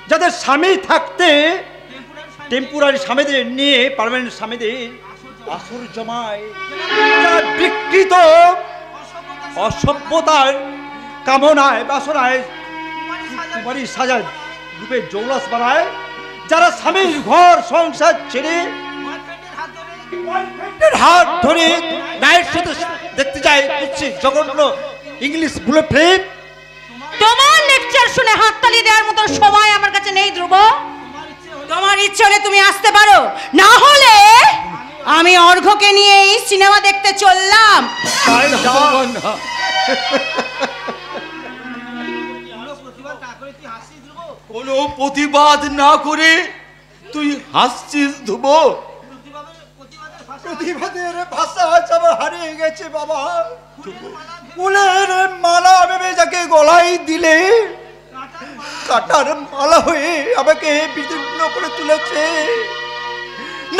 যাদের স্বামী থাকতে টেম্পোরারি স্বামীদের নিয়ে পার্মানেন্ট স্বামীদের আসর জমায়, বিকৃত অসভ্যতার কামনায় বাসনায় কুমারী সাজায় রূপে জৌলস বানায়, যারা স্বামীর ঘর সংসার ছেড়ে হাত ধরে নায়ের সাথে দেখতে যায় জঘন্য ইংলিশ বুলে ফিল্ম। তোমার লেকচার শুনে হাততালি দেওয়ার মতো সময় আমার কাছে নেই ধ্রুব। তোমার ইচ্ছে হলে তুমি আসতে পারো, না হলে আমি অর্ঘ্যকে নিয়ে এই সিনেমা দেখতে চললাম। কোনো প্রতিবাদ না করে তুই হাসছিস ধ্রুব? প্রতিবাদের ভাষা আমার হারিয়ে গেছে বাবা। ফুলের মালা ভেবে যাকে গলায় দিলে কাটার মালা হয়ে আমাকে বিদীর্ণ করে তুলেছে,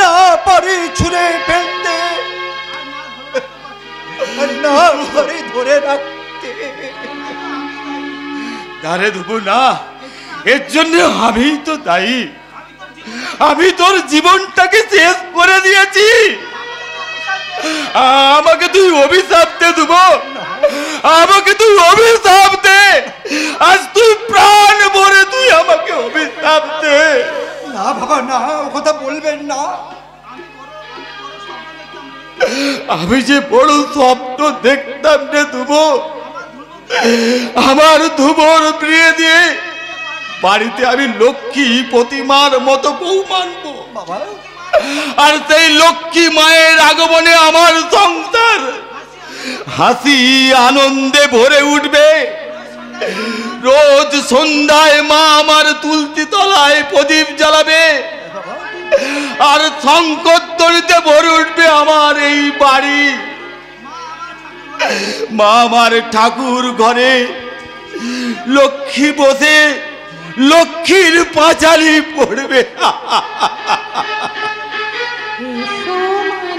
না পারি ছুঁড়ে ফেলতে, না ঘরে ধরে রাখতে। আরে ধ্রুব না, এর জন্য আমি তো দায়ী। আমি তোর জীবনটাকে শেষ করে দিয়েছি। আমাকে তুই অভিশাপ দে ধ্রুব, আমাকে তুই অভিশাপ দে। আজ তুই প্রাণ ভরে তুই আমাকে অভিশাপ দে। না বাবা না, ও কথা বলবেন না। আমি যে বড় স্বপ্ন দেখতাম রে ধ্রুব, আমার ধ্রুবর বিয়ে দিয়ে বাড়িতে আমি লক্ষ্মী প্রতিমার মতো বউ মানবো, আর সেই লক্ষ্মী মায়ের আগমনে আমার সংসার হাসি আনন্দে ভরে উঠবে। রোজ সন্ধ্যায় মা আমার তুলসী তলায় প্রদীপ জ্বালাবে, আর শঙ্করধ্বনিতে ভরে উঠবে আমার এই বাড়ি। মা আমার ঠাকুর ঘরে লক্ষ্মী বসে লক্ষ্মীর পাঁচালি পড়বে।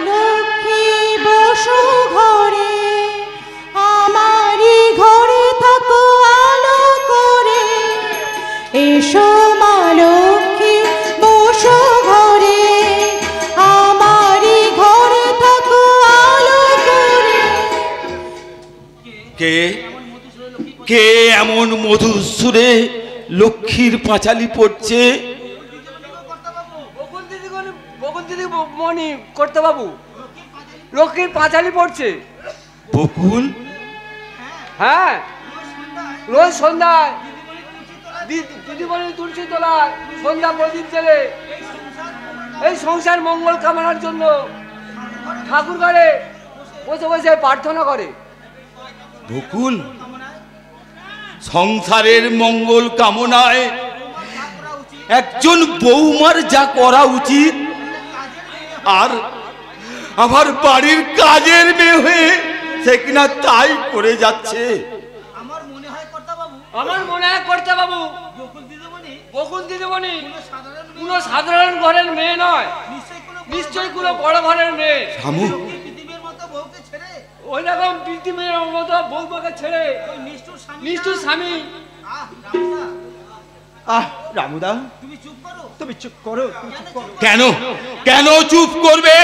লক্ষ্মী বসো ঘরে, আমারই ঘরে থাকো আলো করে। এসো মা লক্ষ্মী বসো ঘরে, আমারই ঘরে থাকো আলো করে। কে এমন মধুর সুরে লক্ষ্মীর পাঁচালি পড়ছে? বকুল দিদি মনি করতে বাবু লক্ষ্মীর পাঁচালি পড়ছে। বকুল? হ্যাঁ, রোজ সন্ধ্যায় দিদিমণি তুলসী তলায় সন্ধ্যা প্রদীপ জেলে এই সংসার মঙ্গল কামনার জন্য ঠাকুর ঘরে বসে বসে প্রার্থনা করে। বকুল, সংসারের মঙ্গল কামনায় একজন বৌমার যা করা উচিত, আর আমার বাড়ির কাজের মেয়ে হয়ে সে কিনা তাই করে যাচ্ছে। আমার মনে হয় কর্তা বাবু বকুল দিদিমণি কোনো সাধারণ ঘরের মেয়ে নয়, নিশ্চয়ই কোনো বড় ঘরের মেয়ে। ওই রকম পৃথিবীর মতো বউমাকে ছেড়ে নিষ্ঠুর স্বামী। রামুদা, তুমি চুপ করো। কেন কেন চুপ করবে?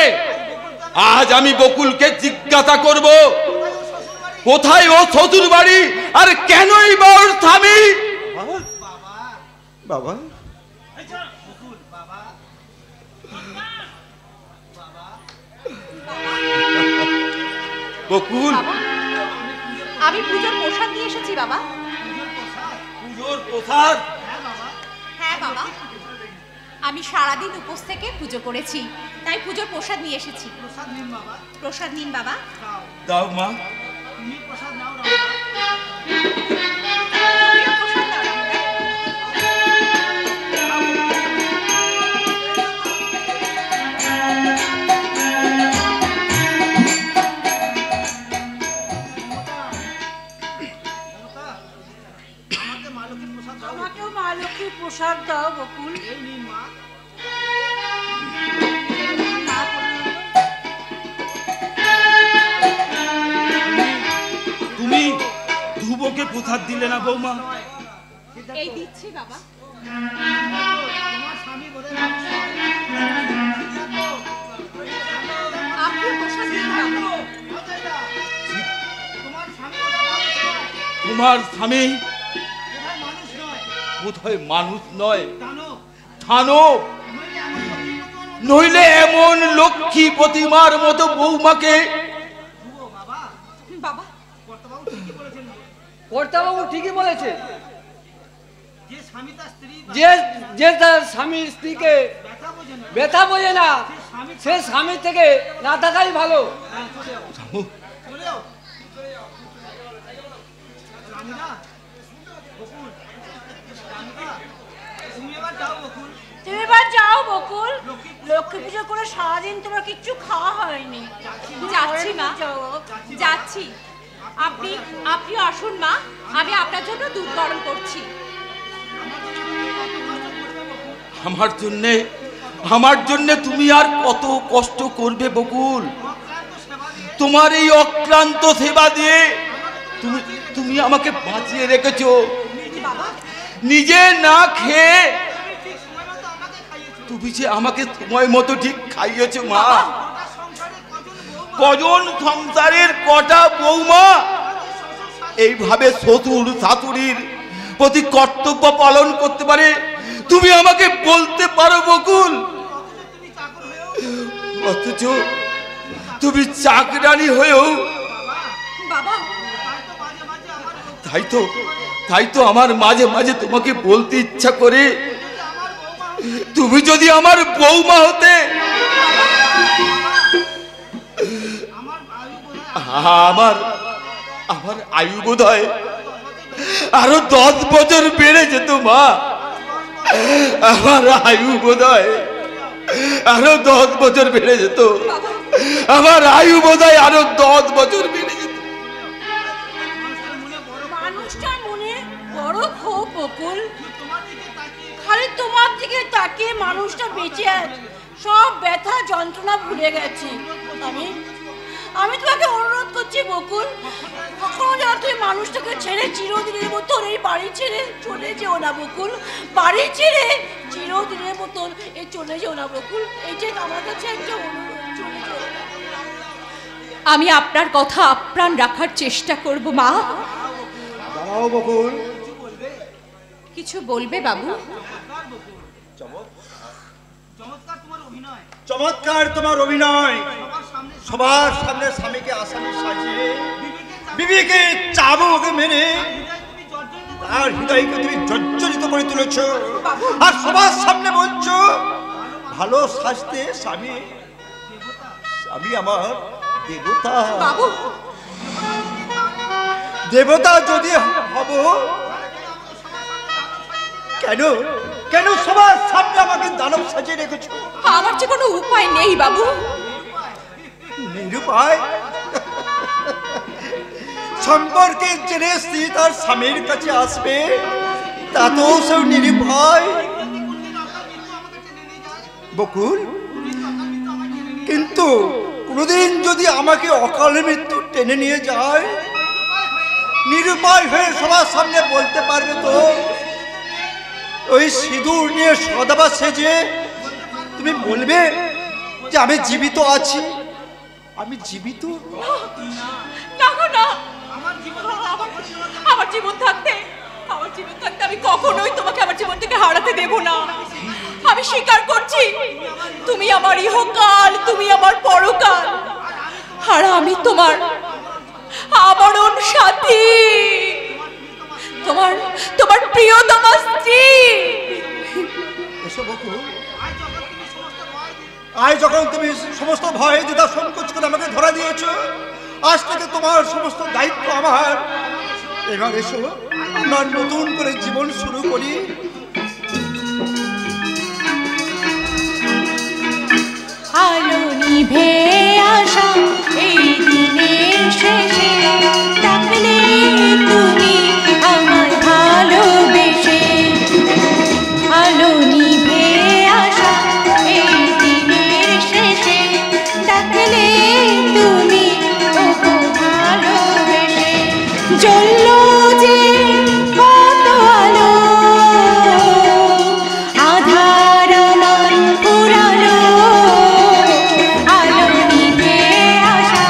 আজ আমি বকুলকে জিজ্ঞাসা করব, কোথায় ও শ্বশুর বাড়ি, আর কেনই বা ওর স্বামী? বাবা, বকুল, আমি পূজার প্রসাদ নিয়ে এসেছি বাবা। পুজোর প্রসাদ? হ্যাঁ বাবা, আমি সারাদিন উপোস থেকে পুজো করেছি, তাই পুজোর প্রসাদ নিয়ে এসেছি। প্রসাদ নিন বাবা। দাও মা। আমাকেও মা লক্ষ্মীর প্রসাদ দাও বকুল। তুমি ধ্রুবকে প্রসাদ দিলে না বৌমা? এই দিচ্ছি বাবা। আপনি প্রসাদ দিন বাবা। তোমার স্বামী বোধহয় মানুষ নয়, দানব। নইলে এমন লক্ষ্মী প্রতিমার মতো বৌমাকে। বাবা, কর্তাবাবু ঠিকই বলেছে, যে তার স্বামী স্ত্রীকে ব্যথা বোঝে না, সে স্বামী থেকে না থাকাই ভালো। তুমি এবার যাও বকুল, লক্ষ্মী পুজো করে সারাদিন তোমার কিচ্ছু খাওয়া হয়নি। যাচ্ছি মা, যাচ্ছি। আপনি আসুন মা, আমি আপনার জন্য দুধ গরম করছি। আমার জন্যে তুমি আর কত কষ্ট করবে বকুল? তোমার এই অক্লান্ত সেবা দিয়ে তুমি আমাকে বাঁচিয়ে রেখেছো। নিজে না খেয়ে তুমি যে আমাকে সময় মতো ঠিক খাইয়েছো মা। কজন সংসারের কটা বৌমা এইভাবে শ্বশুর শাশুড়ির প্রতি কর্তব্য পালন করতে পারে? তুমি আমাকে বলতে পারো বকুল? অথচ তুমি চাকরানি হয়েও তাই তো আমার মাঝে মাঝে তোমাকে বলতে ইচ্ছা করে, তুমি যদি আমার বৌমা হতে, আমার আয়ু বোধ হয় আরো 10 বছর বেড়ে যেত মা। আমার আয়ু বোধ হয় আরো 10 বছর বেড়ে যেত। আমার আয়ু বোধ হয় আরো 10 বছর বেড়ে যেত। মানুষটার মনে বড় ক্ষোভ বকুল। খালি তোমার দিকে তাকিয়ে মানুষটা বেঁচে আছে, সব ব্যথা যন্ত্রণা ভুলে গেছে। আমি তোমাকে অনুরোধ করছি বকুল, কখনো যেন তুমি মানুষটাকে ছেড়ে চিরদিনের মতন এই বাড়ি ছেড়ে চলে যেও না বকুল। বাড়ি ছেড়ে চিরদিনের মতন এই চলে যেও না বকুল। এই যে আমার কাছে একটা অনুরোধ, চলে যেও না। আমি আপনার কথা আপ্রাণ রাখার চেষ্টা করব মা। বকুল, কিছু বলবে বাবু? চমৎকার তোমার অভিনয়। সবার সামনে স্বামীকে আসামি সাজিয়ে বিবিকে চাবুক মেরে আমার হৃদয়কে তুমি জর্জরিত করে তুলেছ, আর সবার সামনে বলছো ভালো সাজতে স্বামী। স্বামী আমার দেবতা। দেবতা যদি হব, কেন কেন সবার সামনে আমাকে দানব সাজিয়ে রেখেছো? আমার যে কোনো উপায় নেই বাবু। নিরুপায়? সম্পর্কে জেনে স্ত্রী তার স্বামীর কাছে আসবে, তা তো সব নিরুপায়। বকুল, কিন্তু কোনোদিন যদি আমাকে অকালে মৃত্যু টেনে নিয়ে যায়, নিরুপায় হয়ে সবার সামনে বলতে পারবে তো? ওই সিঁদুর নিয়ে সদাবা সেজে তুমি বলবে যে আমি জীবিত আছি, আমি জীবিত? না না, আমার জীবন থাকতে আমি কখনোই তোমাকে আমার জীবন থেকে হারাতে দেব না। আমি স্বীকার করছি, তুমি আমার ইহকাল, তুমি আমার পরকাল, আর আমি তোমার আমরণ সাথী, তোমার প্রিয়তমা স্ত্রী। আজ যখন তুমি সমস্ত ভয় দিদা সংকোচ করে আমাকে ধরা দিয়েছ, আজ থেকে তোমার সমস্ত দায়িত্ব আমার। এবার এসো, আমরা নতুন করে জীবন শুরু করি। আলো নিভে আসা এই দিনের শেষে ডাকলে তুমি আমায় ভালোবেসে। আলো নিভে আসা এই দিনের শেষে ডাকলে তুমি ওগো ভালোবেসে। জ্বললো যে কত আলো, আধার আমার পুরালো। আলো নিভে আসা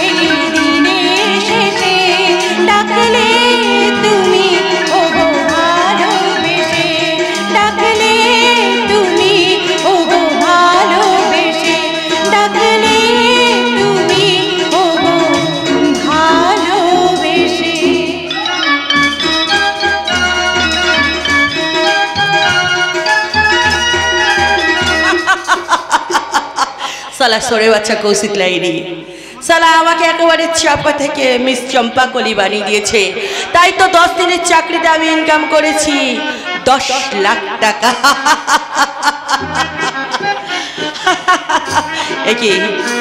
এই দিনের শেষে ডাকলে তুমি ওগো ভালোবেসে। ডাকলে তুমি ওগো ভালোবেসে। ডাকলে তুমি ওগো ভালোবেসে। সালা সরে বাচ্চা কৌশিক লাইনি, সালা আমাকে একেবারে চাপা থেকে মিস চম্পা কলি বানিয়ে দিয়েছে। তাই তো 10 দিনের চাকরিতে আমি ইনকাম করেছি 10 লাখ টাকা। একে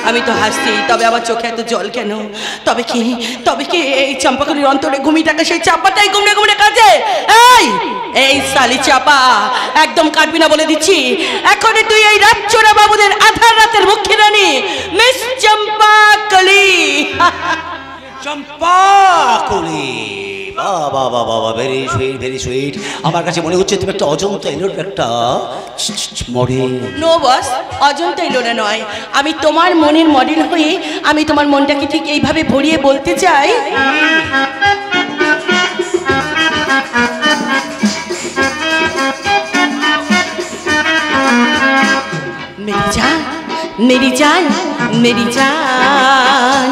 আমি তো হাসছি, তবে আমার চোখে এত জল কেন? তবে কি এই চম্পাকলির অন্তরে ঘুমিয়ে থাকা সেই চাপাটাই ঘুমড়ে ঘুমড়ে কাজে? এই সালি চাপা, একদম কাটবি না বলে দিচ্ছি। এখনই তুই এই রাতচোরা বাবুদের আধার রাতের মুখ্য রানী মিস চম্পাকলি। চম্পাকলি, বাবা বাবা বাবা, ভেরি সুইট, ভেরি সুইট। আমার কাছে মনে হচ্ছে তুমি একটা অজন্তা এলোর একটা মডেল। নো বস, অজন্তা এলোরা নয়, আমি তোমার মনের মডেল হয়ে আমি তোমার মনটাকে ঠিক এইভাবে ভরিয়ে বলতে চাই। मेरी जान मेरी जान मेरी जान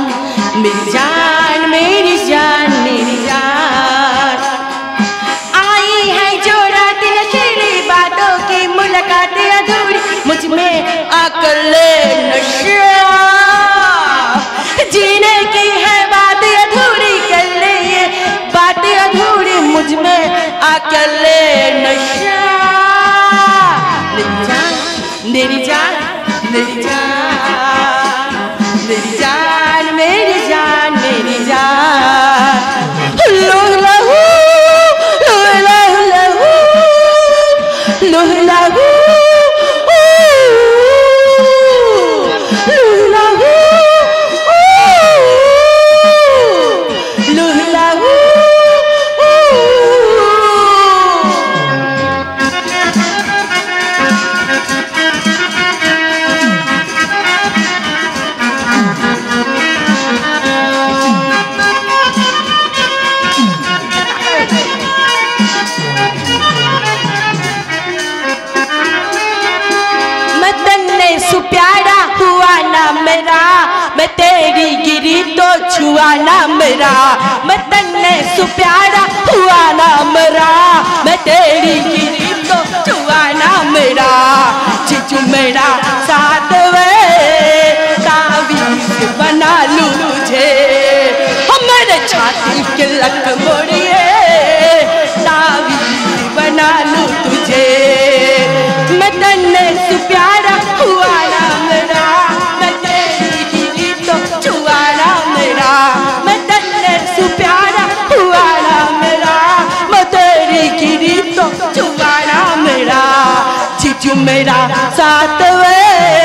मेरी जान मेरी जान मेरी जान, आई है जो रात नशीली बातों की मुलाकातें अधूरी, मुझ में आकर ले नशा। जीने की है बात अधूरी, कर ले ये बात अधूरी, मुझ में आकर ले नशा। मेरी जान मेरी जान मेरी जान मेरी जान मेरी जान, लो लहू लो लहू लहू लो लहू लो लहू लो लहू। प्यारा हुआ ना मेरा, मैं तेरी गिरी तो छुआ ना मेरा। मैं तन्ने तन्ने सु प्यारा हुआ ना मेरा, मैं तेरी गिरी तो छुआ ना मेरा, जीजू मेरा साथ वे तावीज़ बना लूं तुझे, मेरे छाती के लक मोड़िए तावीज़ बना लूं तुझे, मैं तन्ने सु प्यारा हुआ ना मेरा, मैं तेरी गिरी तो छुआ ना मेरा, मैं तन्ने सु प्यारा हुआ ना मेरा, मैं तेरी गिरी तो छुआ ना मेरा, जीजू मेरा साथ वे